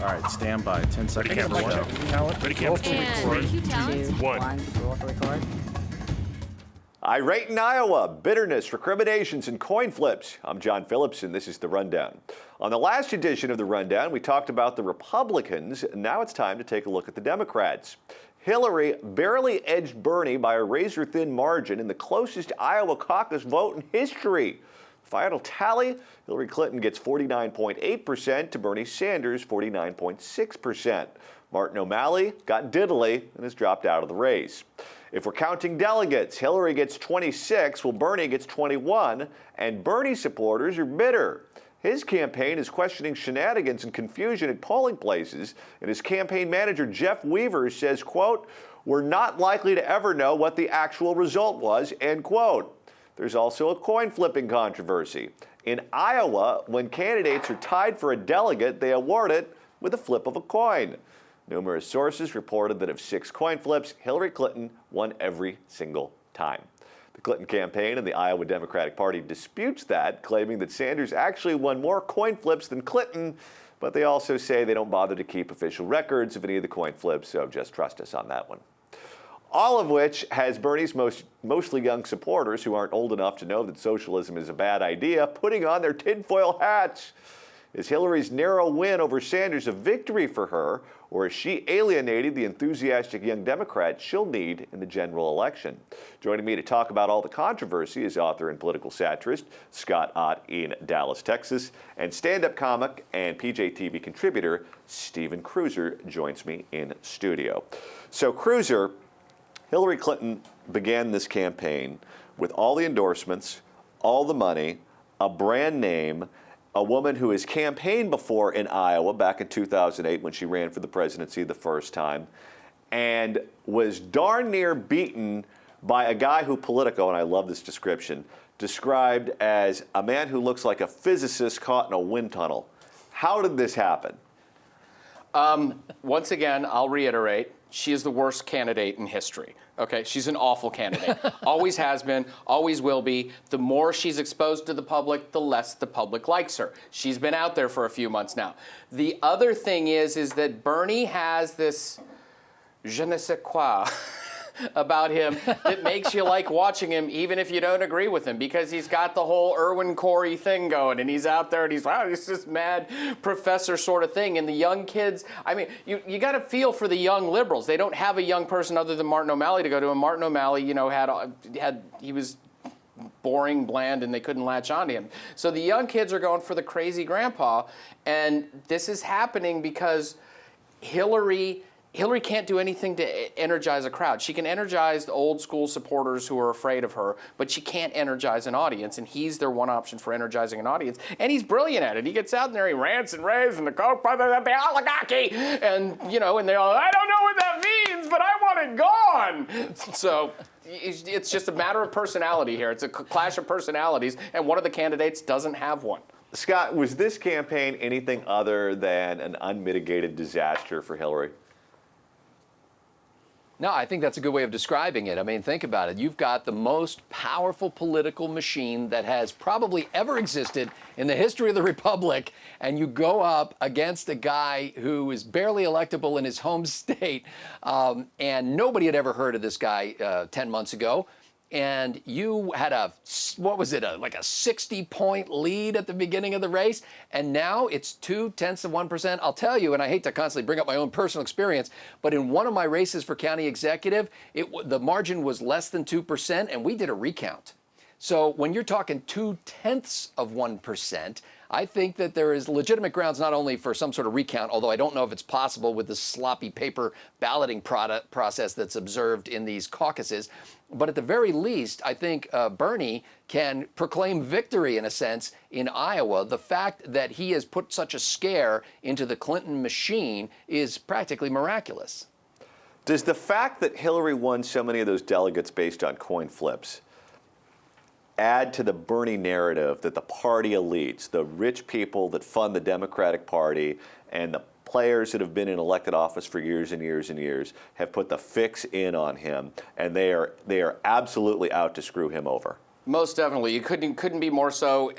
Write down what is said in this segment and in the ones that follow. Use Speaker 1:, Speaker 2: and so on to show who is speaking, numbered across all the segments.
Speaker 1: All right, stand by. 10 seconds to go.
Speaker 2: Talent. Ready, camera,
Speaker 3: And cue talent.
Speaker 2: One.
Speaker 3: Roll for record.
Speaker 4: Irate in Iowa, bitterness, recriminations, and coin flips. I'm John Phillips, and this is The Rundown. On the last edition of The Rundown, we talked about the Republicans. Now it's time to take a look at the Democrats. Hillary barely edged Bernie by a razor-thin margin in the closest Iowa caucus vote in history. Final tally, Hillary Clinton gets 49.8% to Bernie Sanders' 49.6%. Martin O'Malley got diddly and has dropped out of the race. If we're counting delegates, Hillary gets 26, while Bernie gets 21, and Bernie supporters are bitter. His campaign is questioning shenanigans and confusion at polling places, and his campaign manager, Jeff Weaver, says, quote, "We're not likely to ever know what the actual result was," end quote. There's also a coin flipping controversy. In Iowa, when candidates are tied for a delegate, they award it with a flip of a coin. Numerous sources reported that of 6 coin flips, Hillary Clinton won every single time. The Clinton campaign and the Iowa Democratic Party disputes that, claiming that Sanders actually won more coin flips than Clinton, but they also say they don't bother to keep official records of any of the coin flips, so just trust us on that one. All of which has Bernie's mostly young supporters who aren't old enough to know that socialism is a bad idea putting on their tinfoil hats. Is Hillary's narrow win over Sanders a victory for her, or is she alienating the enthusiastic young Democrats she'll need in the general election? Joining me to talk about all the controversy is author and political satirist Scott Ott in Dallas, Texas, and stand-up comic and PJTV contributor Stephen Cruiser joins me in studio. So Cruiser, Hillary Clinton began this campaign with all the endorsements, all the money, a brand name, a woman who has campaigned before in Iowa back in 2008 when she ran for the presidency the first time, and was darn near beaten by a guy who Politico, and I love this description, described as a man who looks like a physicist caught in a wind tunnel. How did this happen?
Speaker 5: Once again, I'll reiterate, she is the worst candidate in history. Okay, she's an awful candidate. Always has been, always will be. The more she's exposed to the public, the less the public likes her. She's been out there for a few months now. The other thing is that Bernie has this je ne sais quoi about him that makes you like watching him even if you don't agree with him, because he's got the whole Irwin Corey thing going, and he's out there and he's, wow, he's this mad professor sort of thing. And the young kids, I mean, you got to feel for the young liberals. They don't have a young person other than Martin O'Malley to go to, and Martin O'Malley, you know, he was boring, bland, and they couldn't latch on to him. So the young kids are going for the crazy grandpa, and this is happening because Hillary can't do anything to energize a crowd. She can energize the old school supporters who are afraid of her, but she can't energize an audience, and he's their one option for energizing an audience. And he's brilliant at it. He gets out there, he rants and raves, and the Koch brothers, the oligarchy, and, you know, and they're all, I don't know what that means, but I want it gone. So it's just a matter of personality here. It's a clash of personalities, and one of the candidates doesn't have one.
Speaker 4: Scott, was this campaign anything other than an unmitigated disaster for Hillary?
Speaker 6: No, I think that's a good way of describing it. I mean, think about it. You've got the most powerful political machine that has probably ever existed in the history of the Republic, and you go up against a guy who is barely electable in his home state, and nobody had ever heard of this guy 10 months ago. And you had like a 60-point lead at the beginning of the race, and now it's 0.2%. I'll tell you, and I hate to constantly bring up my own personal experience, but in one of my races for county executive, the margin was less than 2%, and we did a recount. So when you're talking 0.2%, I think that there is legitimate grounds not only for some sort of recount, although I don't know if it's possible with the sloppy paper balloting process that's observed in these caucuses, but at the very least, I think Bernie can proclaim victory, in a sense, in Iowa. The fact that he has put such a scare into the Clinton machine is practically miraculous.
Speaker 4: Does the fact that Hillary won so many of those delegates based on coin flips add to the Bernie narrative that the party elites, the rich people that fund the Democratic Party, and the players that have been in elected office for years and years and years have put the fix in on him, and they are absolutely out to screw him over?
Speaker 5: Most definitely. You couldn't be more so.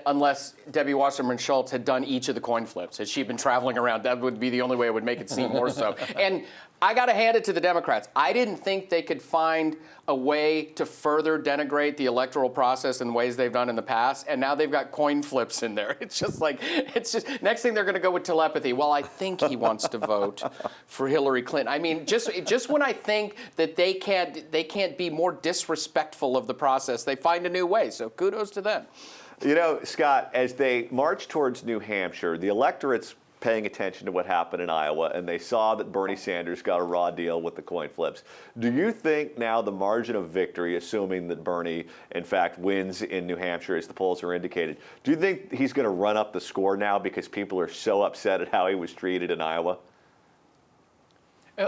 Speaker 5: unless Debbie Wasserman Schultz had done each of the coin flips. Had she been traveling around, that would be the only way it would make it seem more so. And I got to hand it to the Democrats. I didn't think they could find a way to further denigrate the electoral process in ways they've done in the past, and now they've got coin flips in there. It's just next thing they're going to go with telepathy. Well, I think he wants to vote for Hillary Clinton. I mean, just when I think that they can't be more disrespectful of the process, they find a new way. So kudos to them.
Speaker 4: You know, Scott, as they march towards New Hampshire, the electorate's paying attention to what happened in Iowa, and they saw that Bernie Sanders got a raw deal with the coin flips. Do you think now the margin of victory, assuming that Bernie, in fact, wins in New Hampshire, as the polls are indicated, do you think he's going to run up the score now because people are so upset at how he was treated in Iowa?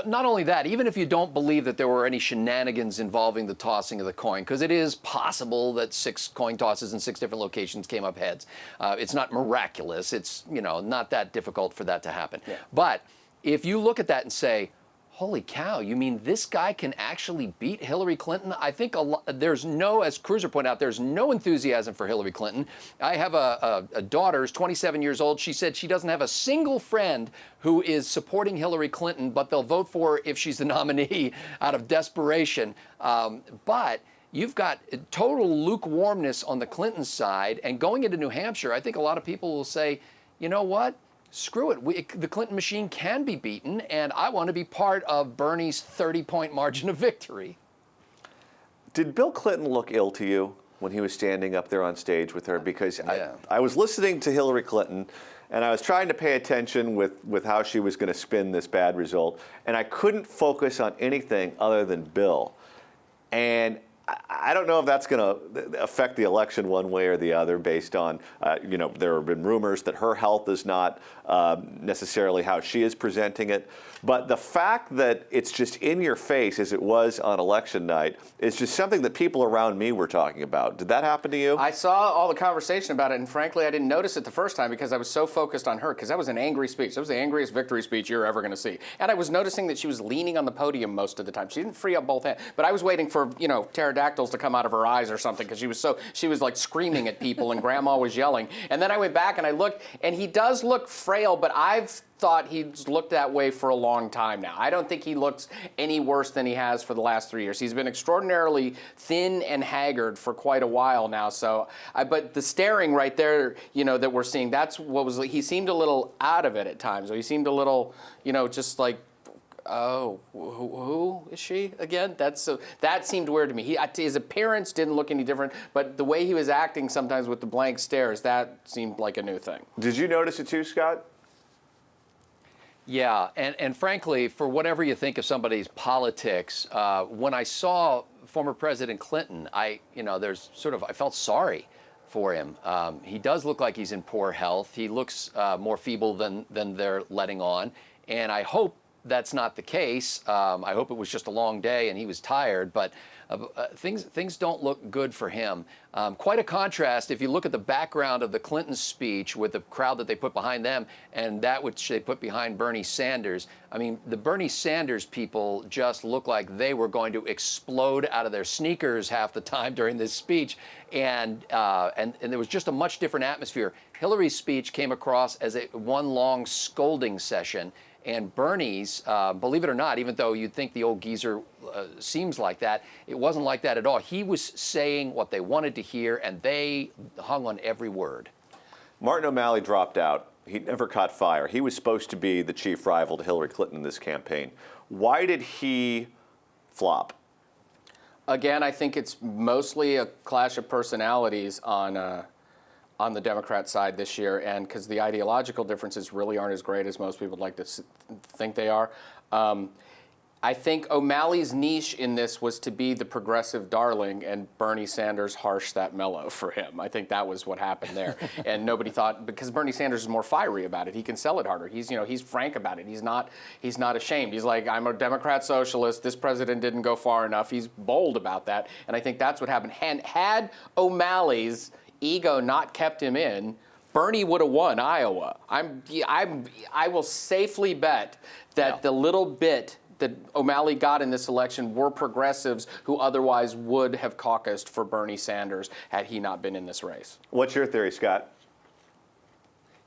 Speaker 6: Not only that, even if you don't believe that there were any shenanigans involving the tossing of the coin, because it is possible that 6 coin tosses in 6 different locations came up heads. It's not miraculous. It's, not that difficult for that to happen. Yeah. But if you look at that and say, holy cow, you mean this guy can actually beat Hillary Clinton? I think there's no, as Cruiser pointed out, there's no enthusiasm for Hillary Clinton. I have a daughter who's 27 years old. She said she doesn't have a single friend who is supporting Hillary Clinton, but they'll vote for her if she's the nominee out of desperation. But you've got total lukewarmness on the Clinton side. And going into New Hampshire, I think a lot of people will say, you know what? Screw it. The Clinton machine can be beaten, and I want to be part of Bernie's 30-point margin of victory.
Speaker 4: Did Bill Clinton look ill to you when he was standing up there on stage with her? Because I was listening to Hillary Clinton, and I was trying to pay attention with how she was going to spin this bad result, and I couldn't focus on anything other than Bill. And I don't know if that's going to affect the election one way or the other based on, there have been rumors that her health is not necessarily how she is presenting it. But the fact that it's just in your face as it was on election night is just something that people around me were talking about. Did that happen to you?
Speaker 5: I saw all the conversation about it, and frankly, I didn't notice it the first time because I was so focused on her, because that was an angry speech. That was the angriest victory speech you're ever going to see. And I was noticing that she was leaning on the podium most of the time. She didn't free up both hands. But I was waiting for, pterodactyls to come out of her eyes or something, because she was like screaming at people and Grandma was yelling. And then I went back and I looked, and he does look frail, but I've thought he's looked that way for a long time now. I don't think he looks any worse than he has for the last 3 years. He's been extraordinarily thin and haggard for quite a while now. So, but the staring right there, that we're seeing, that's what was. He seemed a little out of it at times. Or he seemed a little, just like, oh, who is she again? That seemed weird to me. His appearance didn't look any different, but the way he was acting sometimes with the blank stares, that seemed like a new thing.
Speaker 4: Did you notice it too, Scott?
Speaker 6: Yeah, and frankly, for whatever you think of somebody's politics, when I saw former President Clinton, I felt sorry for him. He does look like he's in poor health. He looks more feeble than they're letting on, and I hope that's not the case. I hope it was just a long day and he was tired, but things don't look good for him. Quite a contrast if you look at the background of the Clinton speech with the crowd that they put behind them and that which they put behind Bernie Sanders. I mean, the Bernie Sanders people just look like they were going to explode out of their sneakers half the time during this speech, and there was just a much different atmosphere. Hillary's speech came across as one long scolding session. And Bernie's, believe it or not, even though you'd think the old geezer seems like that, it wasn't like that at all. He was saying what they wanted to hear, and they hung on every word.
Speaker 4: Martin O'Malley dropped out. He never caught fire. He was supposed to be the chief rival to Hillary Clinton in this campaign. Why did he flop?
Speaker 5: Again, I think it's mostly a clash of personalities on the Democrat side this year, and because the ideological differences really aren't as great as most people would like to think they are. I think O'Malley's niche in this was to be the progressive darling, and Bernie Sanders harsh that mellow for him. I think that was what happened there. And nobody thought, because Bernie Sanders is more fiery about it, he can sell it harder. He's frank about it. He's not ashamed. He's like, I'm a Democrat socialist. This president didn't go far enough. He's bold about that. And I think that's what happened. And had O'Malley's ego not kept him in, Bernie would have won Iowa. I will safely bet that the little bit that O'Malley got in this election were progressives who otherwise would have caucused for Bernie Sanders had he not been in this race.
Speaker 4: What's your theory, Scott?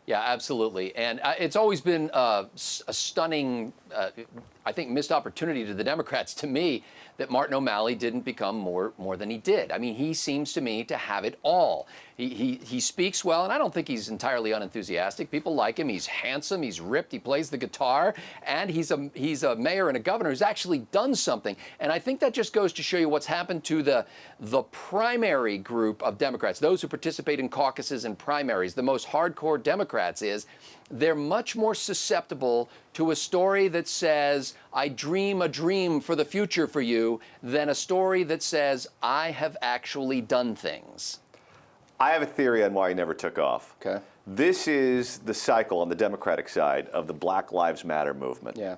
Speaker 6: Yeah, absolutely. And it's always been a stunning, I think, missed opportunity to the Democrats, to me, that Martin O'Malley didn't become more than he did. I mean, he seems to me to have it all. He speaks well, and I don't think he's entirely unenthusiastic. People like him. He's handsome. He's ripped. He plays the guitar, and he's a mayor and a governor who's actually done something. And I think that just goes to show you what's happened to the primary group of Democrats, those who participate in caucuses and primaries, the most hardcore Democrats, is they're much more susceptible to a story that says, I dream a dream for the future for you, than a story that says, I have actually done things.
Speaker 4: I have a theory on why he never took off.
Speaker 5: Okay.
Speaker 4: This is the cycle on the Democratic side of the Black Lives Matter movement.
Speaker 5: Yeah.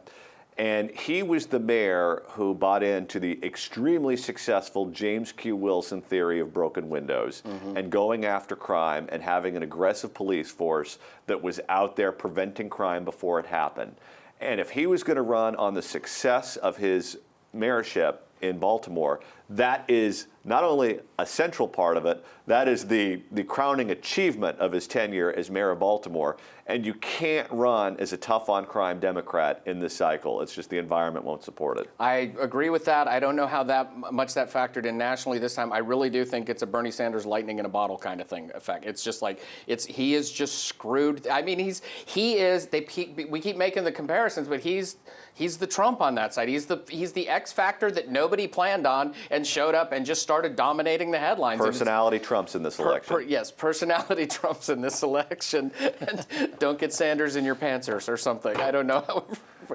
Speaker 4: And he was the mayor who bought into the extremely successful James Q. Wilson theory of broken windows and going after crime and having an aggressive police force that was out there preventing crime before it happened. And if he was going to run on the success of his mayorship in Baltimore, that is not only a central part of it, that is the crowning achievement of his tenure as mayor of Baltimore. And you can't run as a tough-on-crime Democrat in this cycle. It's just the environment won't support it.
Speaker 5: I agree with that. I don't know how much that factored in nationally this time. I really do think it's a Bernie Sanders lightning in a bottle kind of thing effect. It's just like he is just screwed. I mean, we keep making the comparisons, but he's the Trump on that side. He's the X factor that nobody planned on and showed up and just started dominating the headlines.
Speaker 4: Personality trumps in this election.
Speaker 5: Yes, personality trumps in this election. And don't get Sanders in your pantsers or something. I don't know,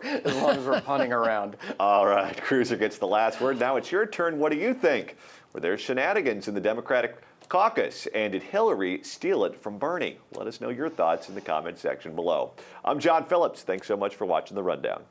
Speaker 5: as long as we're punning around.
Speaker 4: All right, Cruiser gets the last word. Now it's your turn. What do you think? Were there shenanigans in the Democratic caucus? And did Hillary steal it from Bernie? Let us know your thoughts in the comment section below. I'm John Phillips. Thanks so much for watching The Rundown.